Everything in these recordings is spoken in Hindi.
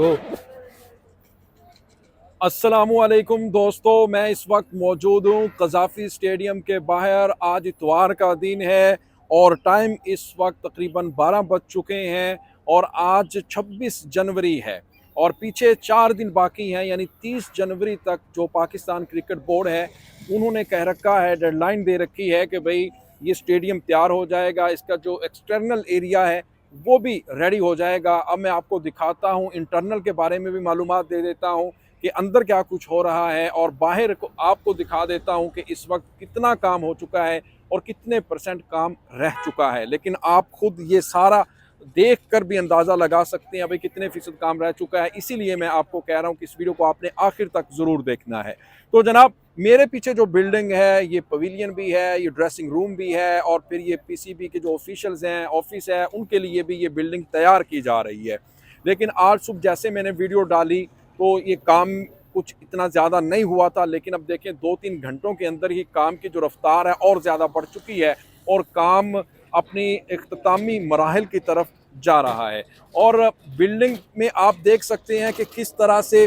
तो अस्सलामुअलैकुम दोस्तों, मैं इस वक्त मौजूद हूँ कज़ाफ़ी स्टेडियम के बाहर। आज इतवार का दिन है और टाइम इस वक्त तकरीबन 12 बज चुके हैं और आज 26 जनवरी है और पीछे 4 दिन बाकी हैं, यानी 30 जनवरी तक जो पाकिस्तान क्रिकेट बोर्ड है उन्होंने कह रखा है, डेडलाइन दे रखी है कि भाई ये स्टेडियम तैयार हो जाएगा, इसका जो एक्सटर्नल एरिया है वो भी रेडी हो जाएगा। अब मैं आपको दिखाता हूँ, इंटरनल के बारे में भी मालूमात दे देता हूँ कि अंदर क्या कुछ हो रहा है और बाहर को आपको दिखा देता हूं कि इस वक्त कितना काम हो चुका है और कितने परसेंट काम रह चुका है। लेकिन आप खुद ये सारा देख कर भी अंदाज़ा लगा सकते हैं अभी कितने फ़ीसद काम रह चुका है। इसीलिए मैं आपको कह रहा हूं कि इस वीडियो को आपने आखिर तक ज़रूर देखना है। तो जनाब, मेरे पीछे जो बिल्डिंग है ये पवेलियन भी है, ये ड्रेसिंग रूम भी है और फिर ये पीसीबी के जो ऑफिशियल्स हैं, ऑफिस है, उनके लिए भी ये बिल्डिंग तैयार की जा रही है। लेकिन आज सुबह जैसे मैंने वीडियो डाली तो ये काम कुछ इतना ज़्यादा नहीं हुआ था, लेकिन अब देखें 2-3 घंटों के अंदर ही काम की जो रफ्तार है और ज़्यादा बढ़ चुकी है और काम अपनी इख्तितामी मराहिल की तरफ जा रहा है। और बिल्डिंग में आप देख सकते हैं कि किस तरह से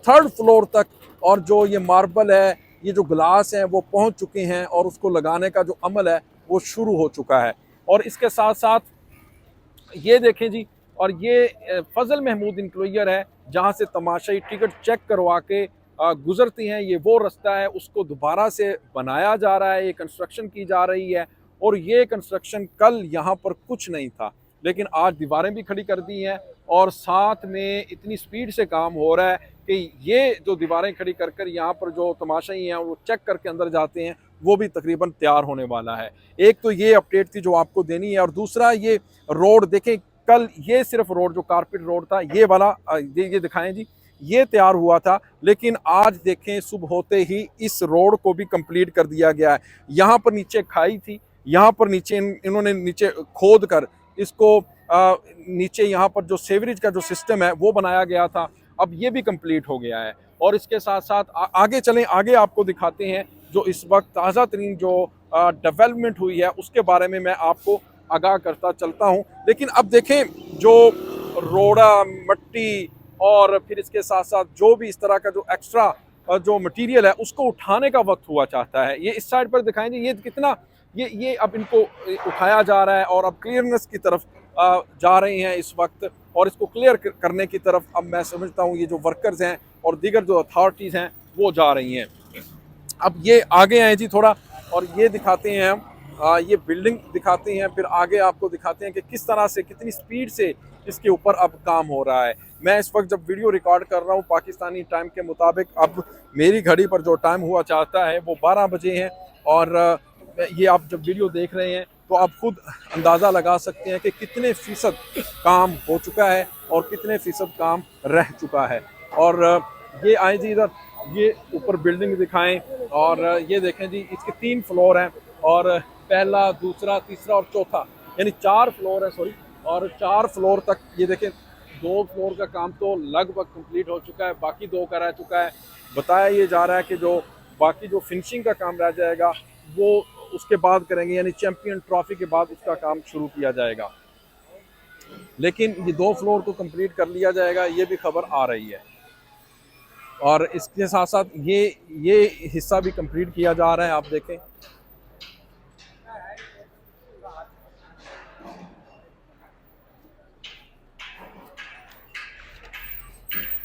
3rd फ्लोर तक और जो ये मार्बल है, ये जो ग्लास हैं वो पहुंच चुके हैं और उसको लगाने का जो अमल है वो शुरू हो चुका है। और इसके साथ साथ ये देखें जी, और ये फजल महमूद इंक्लोजर है जहाँ से तमाशाई टिकट चेक करवा के गुजरती हैं। ये वो रास्ता है, उसको दोबारा से बनाया जा रहा है, ये कंस्ट्रक्शन की जा रही है। और ये कंस्ट्रक्शन कल यहाँ पर कुछ नहीं था, लेकिन आज दीवारें भी खड़ी कर दी हैं और साथ में इतनी स्पीड से काम हो रहा है कि ये जो दीवारें खड़ी कर कर यहाँ पर जो तमाशाई हैं वो चेक करके अंदर जाते हैं, वो भी तकरीबन तैयार होने वाला है। एक तो ये अपडेट थी जो आपको देनी है और दूसरा ये रोड देखें, कल ये सिर्फ रोड जो कारपेट रोड था ये वाला ये दिखाएं जी, ये तैयार हुआ था, लेकिन आज देखें सुबह होते ही इस रोड को भी कंप्लीट कर दिया गया है। यहाँ पर नीचे खाई थी, यहाँ पर नीचे इन्होंने नीचे खोद कर इसको नीचे यहाँ पर जो सेवरेज का जो सिस्टम है वो बनाया गया था, अब ये भी कंप्लीट हो गया है। और इसके साथ साथ आगे चलें, आगे आपको दिखाते हैं जो इस वक्त ताज़ा तरीन जो डेवलपमेंट हुई है उसके बारे में मैं आपको आगाह करता चलता हूं। लेकिन अब देखें, जो रोड़ा मिट्टी और फिर इसके साथ साथ जो भी इस तरह का जो एक्स्ट्रा जो मटेरियल है उसको उठाने का वक्त हुआ चाहता है। ये इस साइड पर दिखाएंगे, ये कितना ये अब इनको उठाया जा रहा है और अब क्लियरनेस की तरफ जा रहे हैं इस वक्त और इसको क्लियर करने की तरफ अब मैं समझता हूँ ये जो वर्कर्स हैं और दीगर जो अथॉरिटीज़ हैं वो जा रही हैं। अब ये आगे आए जी थोड़ा, और ये दिखाते हैं हम, ये बिल्डिंग दिखाते हैं, फिर आगे आपको दिखाते हैं कि किस तरह से कितनी स्पीड से इसके ऊपर अब काम हो रहा है। मैं इस वक्त जब वीडियो रिकॉर्ड कर रहा हूँ पाकिस्तानी टाइम के मुताबिक, अब मेरी घड़ी पर जो टाइम हुआ चाहता है वो 12 बजे हैं और ये आप जब वीडियो देख रहे हैं तो आप खुद अंदाज़ा लगा सकते हैं कि कितने फ़ीसद काम हो चुका है और कितने फ़ीसद काम रह चुका है। और ये आए जी इधर, ये ऊपर बिल्डिंग दिखाएं और ये देखें जी, इसके 3 फ्लोर हैं और पहला, दूसरा, तीसरा और चौथा, यानी 4 फ्लोर है, सॉरी, और 4 फ्लोर तक ये देखें। 2 फ्लोर का काम तो लगभग कंप्लीट हो चुका है, बाकी 2 का रह चुका है। बताया ये जा रहा है कि जो बाकी जो फिनिशिंग का काम रह जाएगा वो उसके बाद करेंगे, यानी चैम्पियन ट्रॉफी के बाद उसका काम शुरू किया जाएगा। लेकिन ये 2 फ्लोर को कंप्लीट कर लिया जाएगा, ये भी खबर आ रही है। और इसके साथ साथ ये हिस्सा भी कंप्लीट किया जा रहा है, आप देखें।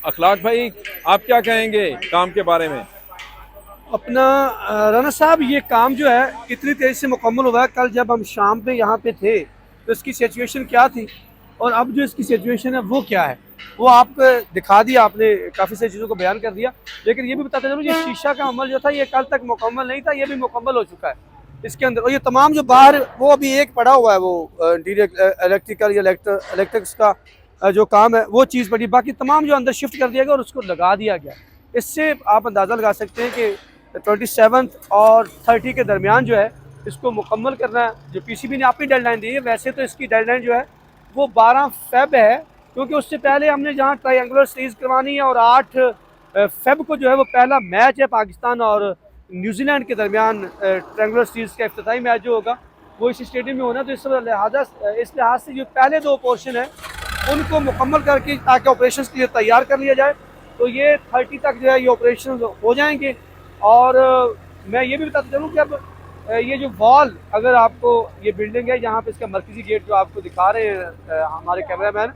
अखलाक भाई, आप क्या कहेंगे काम के बारे में? अपना राना साहब, ये काम जो है कितनी तेज़ी से मुकम्मल हुआ है। कल जब हम शाम पे यहाँ पे थे तो इसकी सिचुएशन क्या थी और अब जो इसकी सिचुएशन है वो क्या है, वो आपको दिखा दिया, आपने काफ़ी सारी चीज़ों को बयान कर दिया। लेकिन ये भी बताते चलो, ये शीशा का अमल जो था ये कल तक मुकम्मल नहीं था, ये भी मुकम्मल हो चुका है इसके अंदर। और ये तमाम जो बाहर वो अभी एक पड़ा हुआ है, वो इंटीरियर इलेक्ट्रिकल या इलेक्ट्रिक्स का जो काम है वो चीज़ पड़ी, बाकी तमाम जो अंदर शिफ्ट कर दिया गया और उसको लगा दिया गया। इससे आप अंदाज़ा लगा सकते हैं कि 27 और 30 के दरमियान जो है इसको मुकम्मल करना है। जो पीसीबी ने अपनी डेडलाइन दी है, वैसे तो इसकी डेडलाइन जो है वो 12 फेब है, क्योंकि उससे पहले हमने जहाँ ट्रायंगुलर सीरीज़ करवानी है और 8 फेब को जो है वो पहला मैच है पाकिस्तान और न्यूजीलैंड के दरमियान। ट्रायंगुलर सीरीज़ का इफ्तिताही मैच जो होगा वो इस स्टेडियम में होना, तो इस लिहाज से जो पहले 2 पोर्शन है उनको मुकम्मल करके ताकि ऑपरेशन के लिए तैयार कर लिया जाए। तो ये 30 तक जो है ये ऑपरेशन हो जाएंगे। और मैं ये भी बताता चलूँ कि अब ये जो वॉल, अगर आपको ये बिल्डिंग है यहाँ पे इसका मरकजी गेट जो आपको दिखा रहे हैं हमारे कैमरामैन,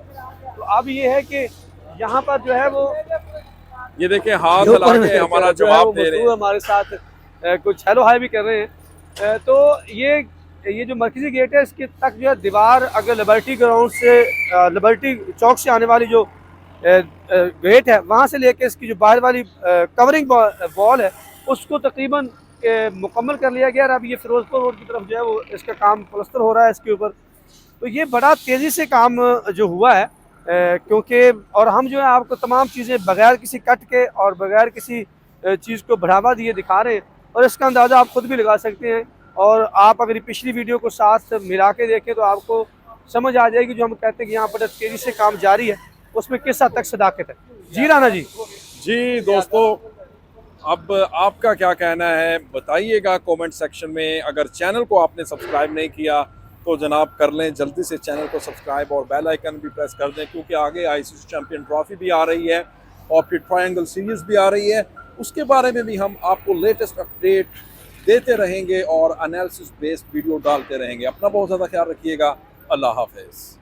तो अब ये है कि यहाँ पर जो है वो ये देखिए हाथ हिला के हमारा जवाब दे रहे हैं। हमारे साथ कुछ हेलो हाय भी कर रहे हैं। तो ये जो मरकजी गेट है इसके तक जो है दीवार, अगर लिबर्टी ग्राउंड से लिबर्टी चौक से आने वाली जो गेट है वहाँ से लेके इसकी जो बाहर वाली कवरिंग वॉल है उसको तकरीबन मुकम्मल कर लिया गया। और अब ये फिरोजपुर रोड की तरफ जो है वो इसका काम प्लस्तर हो रहा है इसके ऊपर। तो ये बड़ा तेज़ी से काम जो हुआ है क्योंकि और हम जो है आपको तमाम चीज़ें बगैर किसी कट के और बगैर किसी चीज़ को बढ़ावा दिए दिखा रहे हैं। और इसका अंदाज़ा आप खुद भी लगा सकते हैं। और आप अगर पिछली वीडियो को साथ मिला के देखें तो आपको समझ आ जाएगी जो हम कहते हैं कि यहाँ पर तेज़ी से काम जारी है उसमें किस हद तक सदाकत है। जी राना जी। जी दोस्तों, अब आपका क्या कहना है बताइएगा कमेंट सेक्शन में। अगर चैनल को आपने सब्सक्राइब नहीं किया तो जनाब कर लें, जल्दी से चैनल को सब्सक्राइब और बेल आइकन भी प्रेस कर दें, क्योंकि आगे आईसीसी चैंपियन ट्रॉफी भी आ रही है और फिर ट्रायंगल सीरीज़ भी आ रही है। उसके बारे में भी हम आपको लेटेस्ट अपडेट देते रहेंगे और एनालिसिस बेस्ड वीडियो डालते रहेंगे। अपना बहुत ज़्यादा ख्याल रखिएगा। अल्लाह हाफ़िज़।